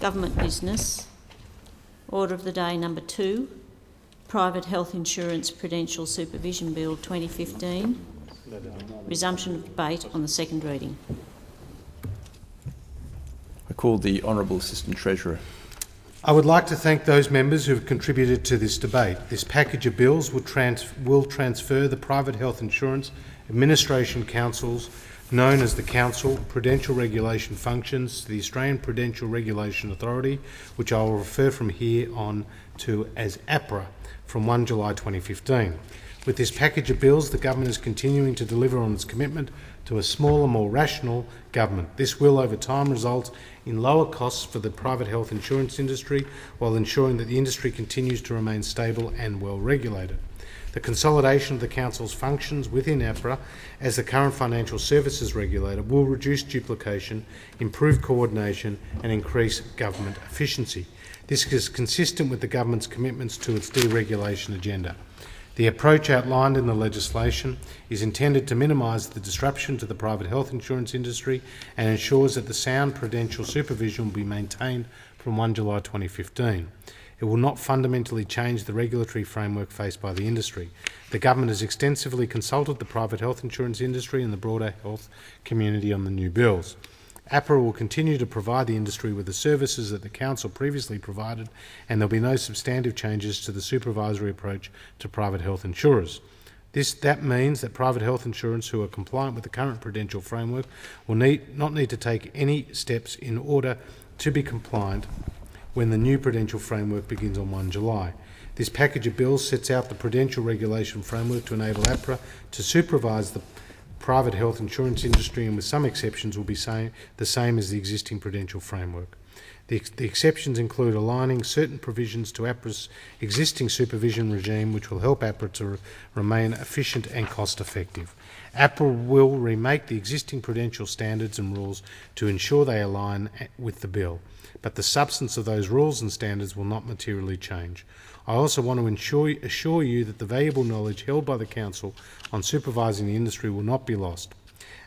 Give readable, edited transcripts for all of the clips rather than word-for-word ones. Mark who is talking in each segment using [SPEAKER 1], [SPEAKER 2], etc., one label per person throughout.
[SPEAKER 1] Government business. Order of the day number 2, Private Health Insurance Prudential Supervision Bill 2015. Resumption of debate on the second reading.
[SPEAKER 2] I call the Honourable Assistant Treasurer.
[SPEAKER 3] I would like to thank those members who have contributed to this debate. This package of bills will transfer the Private Health Insurance Administration Council's, known as the Council, Prudential Regulation functions to the Australian Prudential Regulation Authority, which I will refer from here on to as APRA, from 1 July 2015. With this package of bills, the government is continuing to deliver on its commitment to a smaller, more rational government. This will, over time, result in lower costs for the private health insurance industry, while ensuring that the industry continues to remain stable and well regulated. The consolidation of the Council's functions within APRA as the current financial services regulator will reduce duplication, improve coordination and increase government efficiency. This is consistent with the government's commitments to its deregulation agenda. The approach outlined in the legislation is intended to minimise the disruption to the private health insurance industry and ensures that the sound prudential supervision will be maintained from 1 July 2015. It will not fundamentally change the regulatory framework faced by the industry. The government has extensively consulted the private health insurance industry and the broader health community on the new bills. APRA will continue to provide the industry with the services that the Council previously provided, and there will be no substantive changes to the supervisory approach to private health insurers. That means that private health insurers who are compliant with the current prudential framework will not need to take any steps in order to be compliant when the new prudential framework begins on 1 July. This package of bills sets out the prudential regulation framework to enable APRA to supervise the private health insurance industry, and with some exceptions will be the same as the existing prudential framework. The exceptions include aligning certain provisions to APRA's existing supervision regime, which will help APRA to remain efficient and cost-effective. APRA will remake the existing prudential standards and rules to ensure they align with the bill, but the substance of those rules and standards will not materially change. I also want to assure you that the valuable knowledge held by the Council on supervising the industry will not be lost.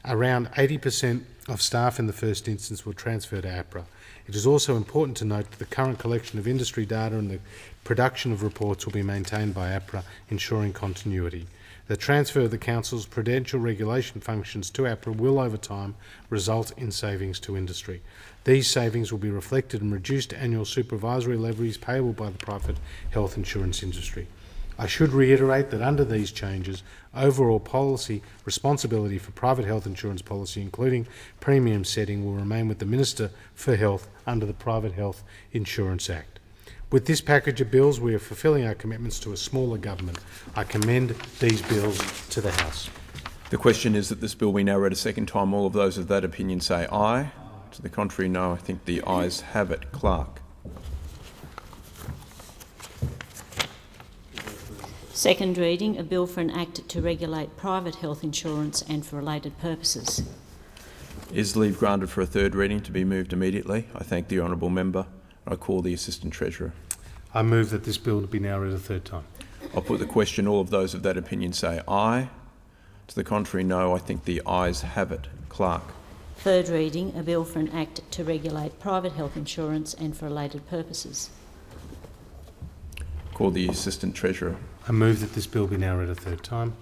[SPEAKER 3] Around 80% of staff in the first instance will transfer to APRA. It is also important to note that the current collection of industry data and the production of reports will be maintained by APRA, ensuring continuity. The transfer of the Council's prudential regulation functions to APRA will, over time, result in savings to industry. These savings will be reflected in reduced annual supervisory levies payable by the private health insurance industry. I should reiterate that under these changes, overall policy responsibility for private health insurance policy, including premium setting, will remain with the Minister for Health under the Private Health Insurance Act. With this package of bills, we are fulfilling our commitments to a smaller government. I commend these bills to the House.
[SPEAKER 2] The question is that this bill be now read a second time. All of those of that opinion say aye. To the contrary, no. I think the ayes have it. Clerk.
[SPEAKER 1] Second reading, a bill for an act to regulate private health insurance and for related purposes.
[SPEAKER 2] Is leave granted for a third reading to be moved immediately? I thank the honourable member. I call the Assistant Treasurer.
[SPEAKER 3] I move that this bill be now read a third time.
[SPEAKER 2] I'll put the question. All of those of that opinion say aye. To the contrary, no. I think the ayes have it. Clerk.
[SPEAKER 1] Third reading, a bill for an act to regulate private health insurance and for related purposes.
[SPEAKER 2] Call the Assistant Treasurer.
[SPEAKER 3] I move that this bill be now read a third time.